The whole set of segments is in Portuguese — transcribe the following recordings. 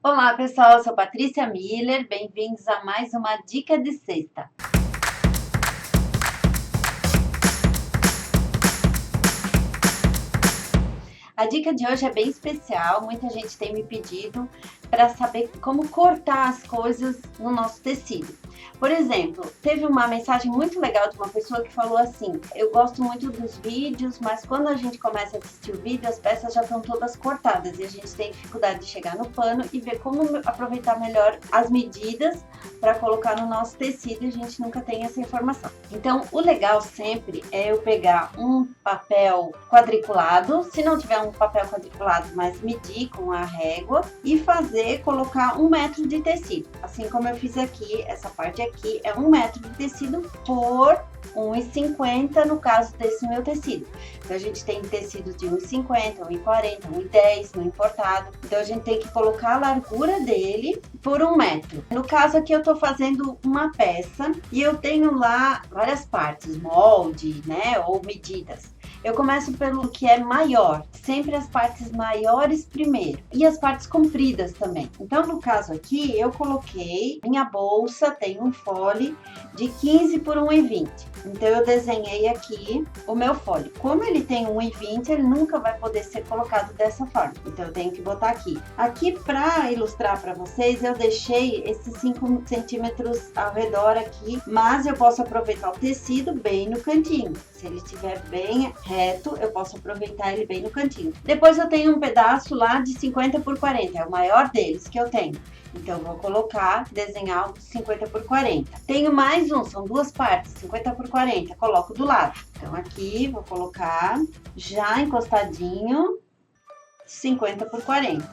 Olá pessoal, eu sou Patrícia Miller, bem-vindos a mais uma Dica de Sexta. A dica de hoje é bem especial, muita gente tem me pedido para saber como cortar as coisas no nosso tecido. Por exemplo, teve uma mensagem muito legal de uma pessoa que falou assim: eu gosto muito dos vídeos, mas quando a gente começa a assistir o vídeo, as peças já estão todas cortadas e a gente tem dificuldade de chegar no pano e ver como aproveitar melhor as medidas para colocar no nosso tecido, e a gente nunca tem essa informação. Então, o legal sempre é eu pegar um papel quadriculado, se não tiver um papel quadriculado, mas medir com a régua e colocar 1 metro de tecido, assim como eu fiz aqui. Essa parte aqui é 1 metro de tecido por 1,50 no caso desse meu tecido. Então a gente tem tecido de 1,50, 1,40, 1,10 no importado. Então a gente tem que colocar a largura dele por 1 metro. No caso aqui eu tô fazendo uma peça e eu tenho lá várias partes, molde, né, ou medidas. Eu começo pelo que é maior, sempre as partes maiores primeiro, e as partes compridas também. Então, no caso aqui, eu coloquei, minha bolsa tem um fole de 15 por 1,20. Então, eu desenhei aqui o meu fole. Como ele tem 1,20, ele nunca vai poder ser colocado dessa forma. Então, eu tenho que botar aqui. Aqui, para ilustrar para vocês, eu deixei esses 5 centímetros ao redor aqui, mas eu posso aproveitar o tecido bem no cantinho. Se ele estiver bem reto, eu posso aproveitar ele bem no cantinho. Depois eu tenho um pedaço lá de 50 por 40, é o maior deles que eu tenho. Então, vou colocar, desenhar o 50 por 40. Tenho mais um, são duas partes, 50 por 40, coloco do lado. Então, aqui, vou colocar já encostadinho, 50 por 40.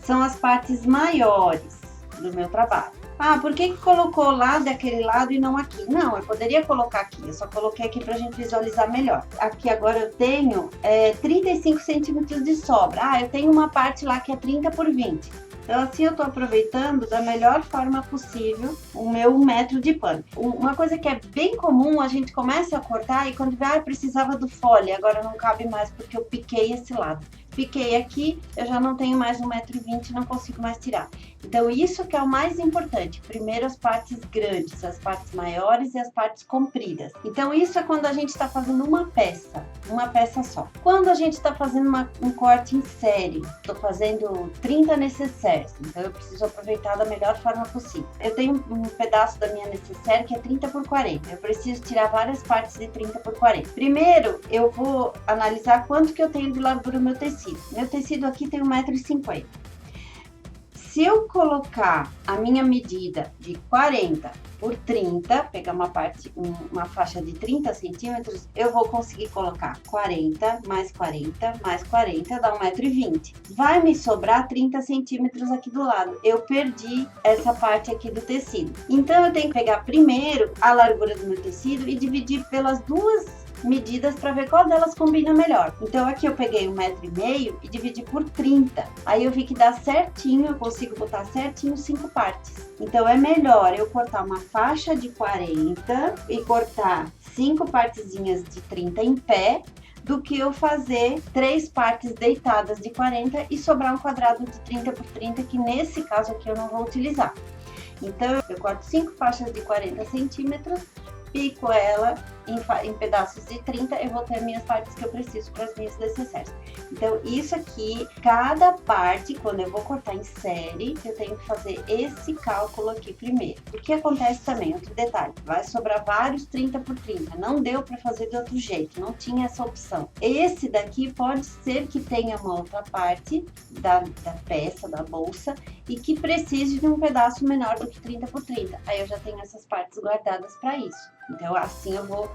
São as partes maiores do meu trabalho. Ah, por que colocou lá daquele lado e não aqui? Não, eu poderia colocar aqui, eu só coloquei aqui pra gente visualizar melhor. Aqui agora eu tenho 35 centímetros de sobra. Ah, eu tenho uma parte lá que é 30 por 20. Então, assim eu tô aproveitando da melhor forma possível o meu 1 metro de pano. Uma coisa que é bem comum, a gente começa a cortar e quando vê, precisava do fole, agora não cabe mais porque eu piquei esse lado. Piquei aqui, eu já não tenho mais 1,20 m, não consigo mais tirar. Então, isso que é o mais importante. Primeiro, as partes grandes, as partes maiores e as partes compridas. Então, isso é quando a gente está fazendo uma peça só. Quando a gente está fazendo um corte em série, estou fazendo 30 necessaires, então eu preciso aproveitar da melhor forma possível. Eu tenho um pedaço da minha necessaire que é 30 por 40, eu preciso tirar várias partes de 30 por 40. Primeiro, eu vou analisar quanto que eu tenho de largura no meu tecido. Meu tecido aqui tem 1,50 m. Se eu colocar a minha medida de 40 por 30, pegar uma faixa de 30 centímetros, eu vou conseguir colocar 40 mais 40 mais 40, dá 1,20 m. Vai me sobrar 30 centímetros aqui do lado. Eu perdi essa parte aqui do tecido. Então, eu tenho que pegar primeiro a largura do meu tecido e dividir pelas duas medidas para ver qual delas combina melhor. Então, aqui eu peguei 1,5 m e dividi por 30. Aí eu vi que dá certinho, eu consigo botar certinho 5 partes. Então, é melhor eu cortar uma faixa de 40 e cortar 5 partezinhas de 30 em pé, do que eu fazer 3 partes deitadas de 40 e sobrar um quadrado de 30 por 30, que nesse caso aqui eu não vou utilizar. Então, eu corto 5 faixas de 40 centímetros, pico ela em pedaços de 30, eu vou ter minhas partes que eu preciso para as minhas necessárias. Então, isso aqui, cada parte, quando eu vou cortar em série, eu tenho que fazer esse cálculo aqui primeiro. O que acontece também, outro detalhe, vai sobrar vários 30 por 30, não deu para fazer de outro jeito, não tinha essa opção. Esse daqui pode ser que tenha uma outra parte da peça, da bolsa, e que precise de um pedaço menor do que 30 por 30. Aí eu já tenho essas partes guardadas para isso. Então, assim eu vou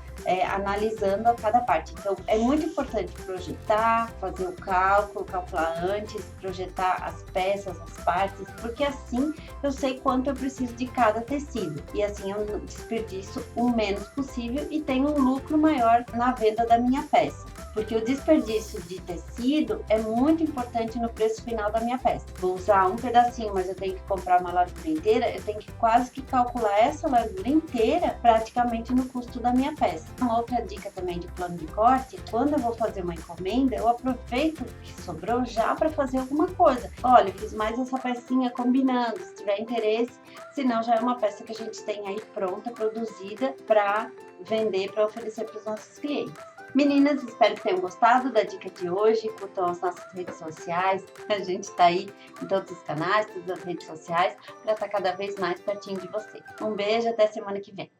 analisando a cada parte. Então, é muito importante projetar, fazer o cálculo, calcular antes, projetar as peças, as partes, porque assim eu sei quanto eu preciso de cada tecido. E assim eu desperdiço o menos possível e tenho um lucro maior na venda da minha peça. porque o desperdício de tecido é muito importante no preço final da minha peça. Vou usar um pedacinho, mas eu tenho que comprar uma largura inteira, eu tenho que quase que calcular essa largura inteira praticamente no custo da minha peça. Uma outra dica também de plano de corte, quando eu vou fazer uma encomenda, eu aproveito o que sobrou já para fazer alguma coisa. Olha, eu fiz mais essa pecinha combinando, se tiver interesse, senão já é uma peça que a gente tem aí pronta, produzida para vender, para oferecer para os nossos clientes. Meninas, espero que tenham gostado da dica de hoje. Curtam as nossas redes sociais. A gente está aí em todos os canais, todas as redes sociais, para estar cada vez mais pertinho de você. Um beijo, até semana que vem.